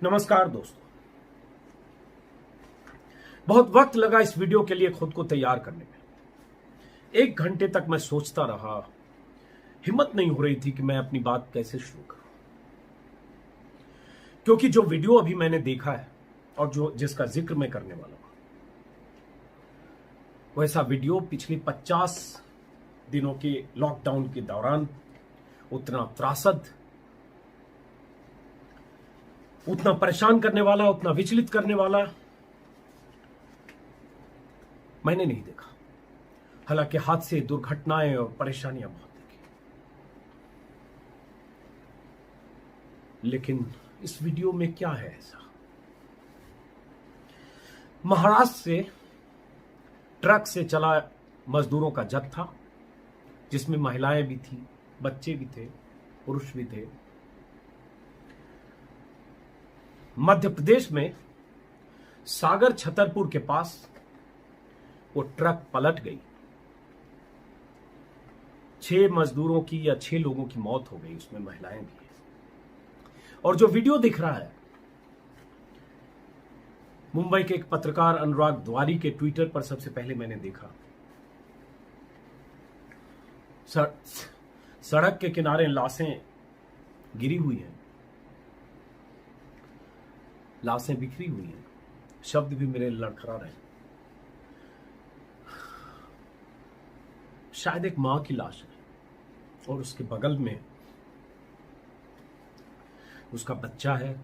नमस्कार दोस्तों। बहुत वक्त लगा इस वीडियो के लिए खुद को तैयार करने में। 1 घंटे तक मैं सोचता रहा, हिम्मत नहीं हो रही थी कि मैं अपनी बात कैसे शुरू करूं, क्योंकि जो वीडियो अभी मैंने देखा है और जिसका जिक्र मैं करने वाला हूं, वैसा वीडियो पिछले 50 दिनों के लॉकडाउन के दौरान उतना त्रासद, उतना परेशान करने वाला, उतना विचलित करने वाला मैंने नहीं देखा। हालांकि हादसे, दुर्घटनाएं और परेशानियां बहुत देखी, लेकिन इस वीडियो में क्या है ऐसा? महाराष्ट्र से ट्रक से चला मजदूरों का जत्था, जिसमें महिलाएं भी थी, बच्चे भी थे, पुरुष भी थे। मध्य प्रदेश में सागर छतरपुर के पास वो ट्रक पलट गई। 6 मजदूरों की या 6 लोगों की मौत हो गई, उसमें महिलाएं भी हैं। और जो वीडियो दिख रहा है, मुंबई के एक पत्रकार अनुराग द्वारी के ट्विटर पर सबसे पहले मैंने देखा। सड़क के किनारे लाशें गिरी हुई हैं, लाशें बिखरी हुई हैं, शब्द भी मेरे लड़खड़ा रहे हैं। शायद एक मां की लाश है और उसके बगल में उसका बच्चा है।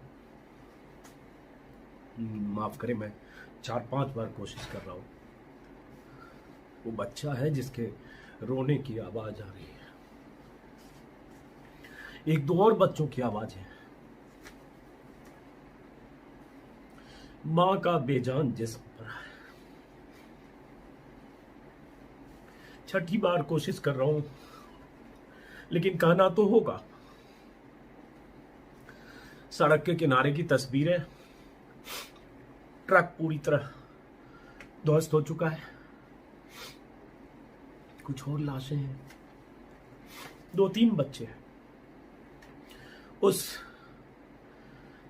माफ करें, मैं 4-5 बार कोशिश कर रहा हूं। वो बच्चा है जिसके रोने की आवाज आ रही है। 1-2 और बच्चों की आवाज है। मां का बेजान जिस्म पर है। छठी बार कोशिश कर रहा हूं, लेकिन कहना तो होगा। सड़क के किनारे की तस्वीरें, ट्रक पूरी तरह ध्वस्त हो चुका है। कुछ और लाशें हैं, 2-3 बच्चे हैं। उस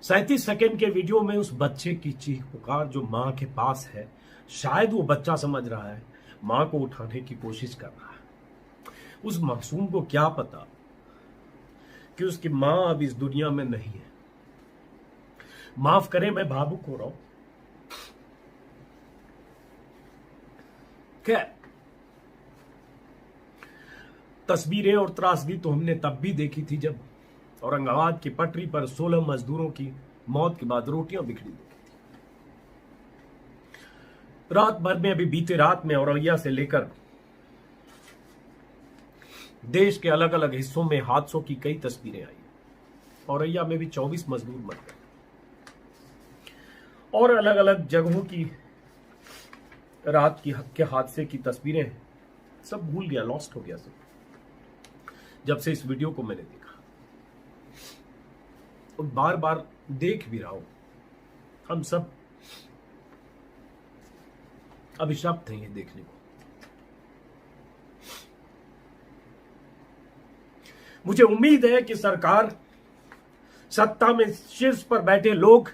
37 सेकंड के वीडियो में उस बच्चे की चीख पुकार जो मां के पास है, शायद वो बच्चा समझ रहा है, मां को उठाने की कोशिश कर रहा है। उस मासूम को क्या पता कि उसकी मां अब इस दुनिया में नहीं है। माफ करें, मैं भावुक हो रहा हूं। क्या तस्वीरें और त्रासदी तो हमने तब भी देखी थी जब औरंगाबाद की पटरी पर 16 मजदूरों की मौत के बाद रोटियां बिखरी थी। रात भर में, अभी बीते रात में औरैया से लेकर देश के अलग अलग हिस्सों में हादसों की कई तस्वीरें आई। औरैया में भी 24 मजदूर मर गए और अलग अलग जगहों की रात के हादसे की तस्वीरें सब भूल गया, लॉस्ट हो गया सब, जब से इस वीडियो को मैंने देखा। और बार बार देख भी रहा हूं। हम सब अभिशप्त हैं ये देखने को। मुझे उम्मीद है कि सरकार, सत्ता में शीर्ष पर बैठे लोग,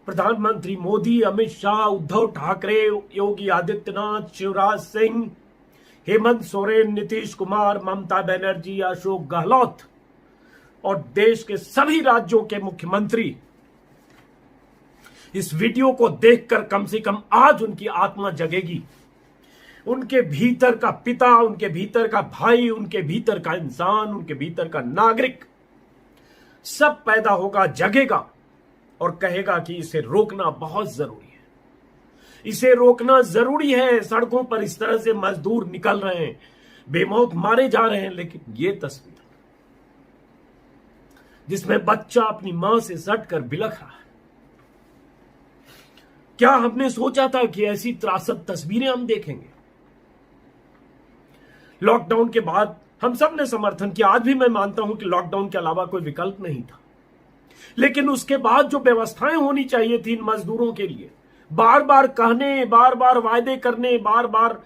प्रधानमंत्री मोदी, अमित शाह, उद्धव ठाकरे, योगी आदित्यनाथ, शिवराज सिंह, हेमंत सोरेन, नीतीश कुमार, ममता बनर्जी, अशोक गहलोत और देश के सभी राज्यों के मुख्यमंत्री इस वीडियो को देखकर कम से कम आज उनकी आत्मा जगेगी। उनके भीतर का पिता, उनके भीतर का भाई, उनके भीतर का इंसान, उनके भीतर का नागरिक सब पैदा होगा, जगेगा और कहेगा कि इसे रोकना बहुत जरूरी है। इसे रोकना जरूरी है। सड़कों पर इस तरह से मजदूर निकल रहे हैं, बेमौत मारे जा रहे हैं, लेकिन ये तस्वीर जिसमें बच्चा अपनी मां से सटकर बिलख रहा है, क्या हमने सोचा था कि ऐसी त्रासद तस्वीरें हम देखेंगे? लॉकडाउन के बाद हम सब ने समर्थन किया। आज भी मैं मानता हूं कि लॉकडाउन के अलावा कोई विकल्प नहीं था, लेकिन उसके बाद जो व्यवस्थाएं होनी चाहिए थी इन मजदूरों के लिए, बार बार कहने, बार बार वायदे करने, बार बार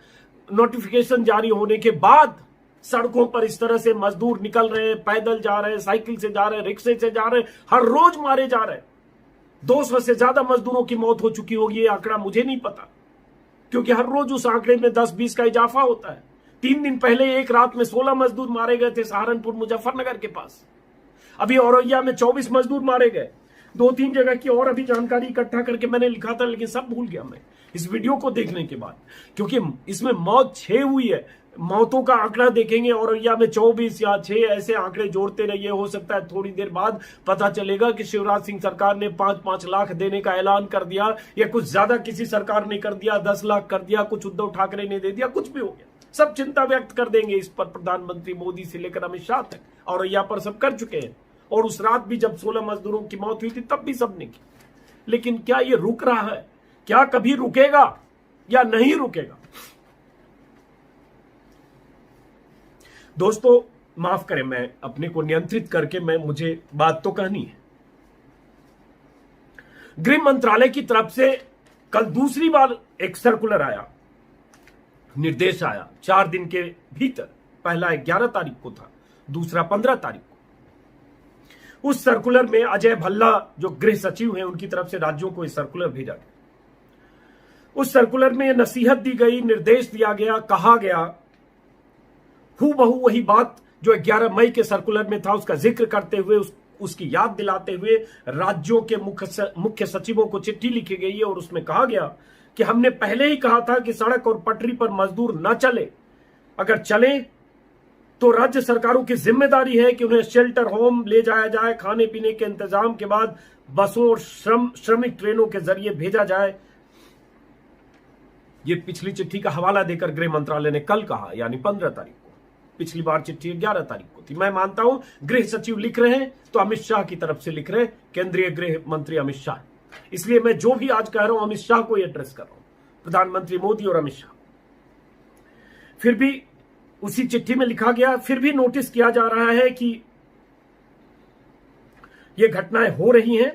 नोटिफिकेशन जारी होने के बाद सड़कों पर इस तरह से मजदूर निकल रहे हैं, पैदल जा रहे हैं, साइकिल से जा रहे हैं, रिक्शे से जा रहे हैं, हर रोज मारे जा रहे हैं। 200 से ज्यादा मजदूरों की मौत हो चुकी होगी, ये आंकड़ा मुझे नहीं पता, क्योंकि हर रोज उस आंकड़े में 10-20 का इजाफा होता है। 3 दिन पहले एक रात में 16 मजदूर मारे गए थे सहारनपुर मुजफ्फरनगर के पास। अभी औरैया में 24 मजदूर मारे गए। 2-3 जगह की और अभी जानकारी इकट्ठा करके मैंने लिखा था, लेकिन सब भूल गया मैं इस वीडियो को देखने के बाद, क्योंकि इसमें मौत 6 हुई है। मौतों का आंकड़ा देखेंगे, औरैया में 24 या 6, ऐसे आंकड़े जोड़ते रहिए। हो सकता है थोड़ी देर बाद पता चलेगा कि शिवराज सिंह सरकार ने 5-5 लाख देने का ऐलान कर दिया, या कुछ ज्यादा किसी सरकार ने कर दिया, 10 लाख कर दिया, कुछ उद्धव ठाकरे ने दे दिया, कुछ भी हो गया। सब चिंता व्यक्त कर देंगे इस पर, प्रधानमंत्री मोदी से लेकर अमित शाह तक। औरैया पर सब कर चुके हैं, और उस रात भी जब 16 मजदूरों की मौत हुई थी तब भी सबने की। लेकिन क्या ये रुक रहा है? क्या कभी रुकेगा या नहीं रुकेगा? दोस्तों माफ करें, मैं अपने को नियंत्रित करके मुझे बात तो कहनी है। गृह मंत्रालय की तरफ से कल दूसरी बार एक सर्कुलर आया, निर्देश आया 4 दिन के भीतर। पहला 11 तारीख को था, दूसरा 15 तारीख को। उस सर्कुलर में अजय भल्ला जो गृह सचिव हैं, उनकी तरफ से राज्यों को इस सर्कुलर भेजा गया। उस सर्कुलर में नसीहत दी गई, निर्देश दिया गया, कहा गया हूबहू वही बात जो 11 मई के सर्कुलर में था, उसका जिक्र करते हुए उसकी याद दिलाते हुए राज्यों के मुख्य सचिवों को चिट्ठी लिखी गई है। और उसमें कहा गया कि हमने पहले ही कहा था कि सड़क और पटरी पर मजदूर न चले। अगर चले तो राज्य सरकारों की जिम्मेदारी है कि उन्हें शेल्टर होम ले जाया जाए, खाने पीने के इंतजाम के बाद बसों और श्रमिक ट्रेनों के जरिए भेजा जाए। ये पिछली चिट्ठी का हवाला देकर गृह मंत्रालय ने कल कहा, यानी 15 तारीख को। पिछली बार चिट्ठी 11 तारीख को थी। मैं मानता हूं गृह सचिव लिख रहे हैं तो अमित शाह की तरफ से लिख रहे हैं, केंद्रीय गृह मंत्री अमित शाह। इसलिए मैं जो भी आज कह रहा हूं अमित शाह को एड्रेस कर रहा हूं, प्रधानमंत्री मोदी और अमित शाह। फिर भी उसी चिट्ठी में लिखा गया, फिर भी नोटिस किया जा रहा है कि ये घटनाएं हो रही हैं,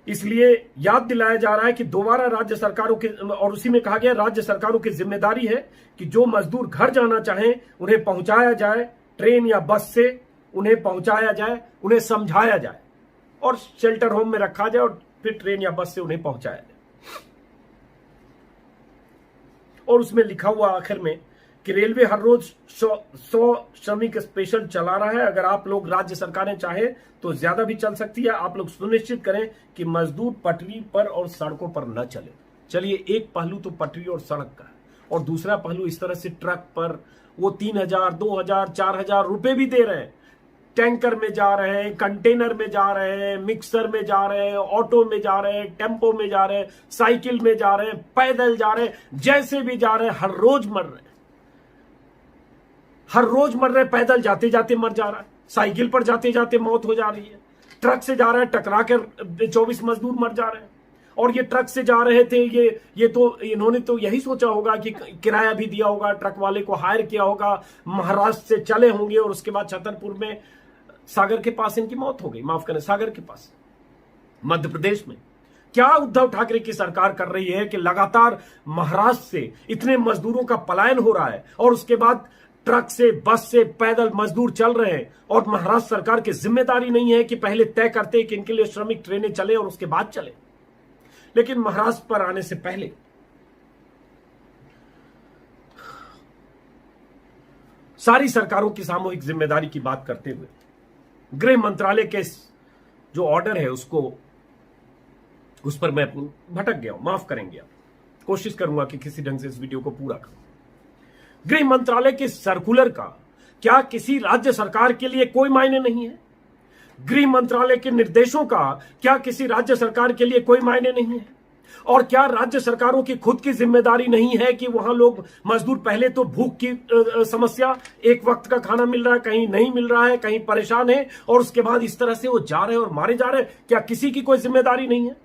इसलिए याद दिलाया जा रहा है कि दोबारा राज्य सरकारों के, और उसी में कहा गया राज्य सरकारों की जिम्मेदारी है कि जो मजदूर घर जाना चाहें उन्हें पहुंचाया जाए, ट्रेन या बस से उन्हें पहुंचाया जाए, उन्हें समझाया जाए और शेल्टर होम में रखा जाए और फिर ट्रेन या बस से उन्हें पहुंचाया जाए। और उसमें लिखा हुआ आखिर में कि रेलवे हर रोज 100 श्रमिक स्पेशल चला रहा है। अगर आप लोग, राज्य सरकारें चाहे तो ज्यादा भी चल सकती है। आप लोग सुनिश्चित करें कि मजदूर पटरी पर और सड़कों पर न चले। चलिए, एक पहलू तो पटरी और सड़क का है, और दूसरा पहलू इस तरह से ट्रक पर वो 3000, 2000, 4000 रुपए भी दे रहे हैं। टैंकर में जा रहे हैं, कंटेनर में जा रहे हैं, मिक्सर में जा रहे हैं, ऑटो में जा रहे हैं, टेम्पो में जा रहे हैं, साइकिल में जा रहे हैं, पैदल जा रहे हैं, जैसे भी जा रहे हैं, हर रोज मर रहे हैं। हर रोज मर रहे, पैदल जाते जाते मर जा रहा है, साइकिल पर जाते जाते मौत हो जा रही है, ट्रक से जा रहा है, टकरा कर 24 मजदूर मर जा रहे हैं। और ये ट्रक से जा रहे थे, ये तो इन्होंने तो यही सोचा होगा कि किराया भी दिया होगा, ट्रक वाले को हायर किया होगा, महाराष्ट्र से चले होंगे और उसके बाद छतरपुर में, सागर के पास इनकी मौत हो गई, माफ करें, सागर के पास, मध्य प्रदेश में। क्या उद्धव ठाकरे की सरकार कर रही है कि लगातार महाराष्ट्र से इतने मजदूरों का पलायन हो रहा है और उसके बाद ट्रक से, बस से, पैदल मजदूर चल रहे हैं, और महाराष्ट्र सरकार की जिम्मेदारी नहीं है कि पहले तय करते कि इनके लिए श्रमिक ट्रेनें चले और उसके बाद चले। लेकिन महाराष्ट्र पर आने से पहले सारी सरकारों की सामूहिक जिम्मेदारी की बात करते हुए गृह मंत्रालय के जो ऑर्डर है उस पर मैं भटक गया हूं, माफ करेंगे आप। कोशिश करूंगा कि किसी ढंग से इस वीडियो को पूरा करूं। गृह मंत्रालय के सर्कुलर का क्या किसी राज्य सरकार के लिए कोई मायने नहीं है? गृह मंत्रालय के निर्देशों का क्या किसी राज्य सरकार के लिए कोई मायने नहीं है? और क्या राज्य सरकारों की खुद की जिम्मेदारी नहीं है कि वहां लोग मजदूर, पहले तो भूख की समस्या, एक वक्त का खाना मिल रहा है, कहीं नहीं मिल रहा है, कहीं परेशान है, और उसके बाद इस तरह से वो जा रहे हैं और मारे जा रहे हैं। क्या किसी की कोई जिम्मेदारी नहीं है?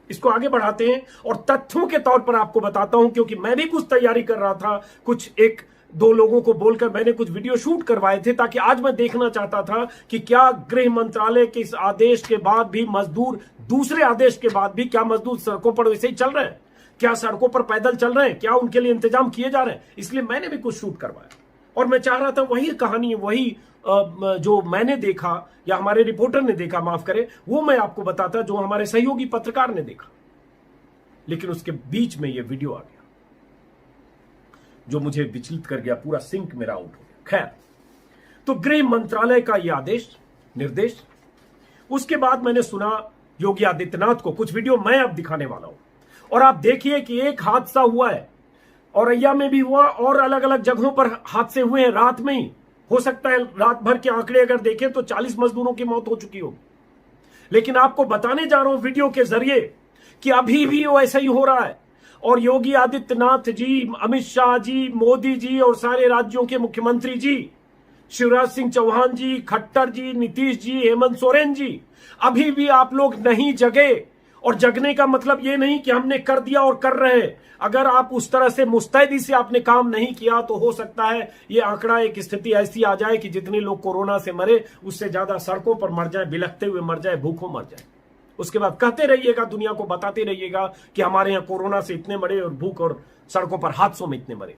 इसको आगे बढ़ाते हैं और तथ्यों के तौर पर आपको बताता हूं, क्योंकि मैं भी कुछ तैयारी कर रहा था, कुछ 1-2 लोगों को बोलकर मैंने कुछ वीडियो शूट करवाए थे, ताकि आज मैं देखना चाहता था कि क्या गृह मंत्रालय के इस आदेश के बाद भी मजदूर, दूसरे आदेश के बाद भी क्या मजदूर सड़कों पर वैसे ही चल रहे हैं? क्या सड़कों पर पैदल चल रहे हैं? क्या उनके लिए इंतजाम किए जा रहे हैं? इसलिए मैंने भी कुछ शूट करवाया। और मैं चाह रहा था वही कहानी, वही जो मैंने देखा या हमारे रिपोर्टर ने देखा, माफ करें, वो मैं आपको बताता, जो हमारे सहयोगी पत्रकार ने देखा। लेकिन उसके बीच में ये वीडियो आ गया जो मुझे विचलित कर गया, पूरा सिंक मेरा आउट हो गया। खैर, तो गृह मंत्रालय का यह आदेश, निर्देश, उसके बाद मैंने सुना योगी आदित्यनाथ को, कुछ वीडियो मैं अब दिखाने वाला हूं, और आप देखिए कि एक हादसा हुआ है, औरैया में भी हुआ और अलग अलग जगहों पर हादसे हुए हैं रात में ही। हो सकता है रात भर के आंकड़े अगर देखें तो 40 मजदूरों की मौत हो चुकी होगी। लेकिन आपको बताने जा रहा हूं वीडियो के जरिए कि अभी भी वो ऐसा ही हो रहा है। और योगी आदित्यनाथ जी, अमित शाह जी, मोदी जी और सारे राज्यों के मुख्यमंत्री जी, शिवराज सिंह चौहान जी, खट्टर जी, नीतीश जी, हेमंत सोरेन जी, अभी भी आप लोग नहीं जगे। और जगने का मतलब ये नहीं कि हमने कर दिया और कर रहे हैं। अगर आप उस तरह से मुस्तैदी से आपने काम नहीं किया तो हो सकता है ये आंकड़ा, एक स्थिति ऐसी आ जाए कि जितने लोग कोरोना से मरे उससे ज्यादा सड़कों पर मर जाए, बिलखते हुए मर जाए, भूखों मर जाए। उसके बाद कहते रहिएगा, दुनिया को बताते रहिएगा कि हमारे यहां कोरोना से इतने मरे और भूख और सड़कों पर हादसों में इतने मरे।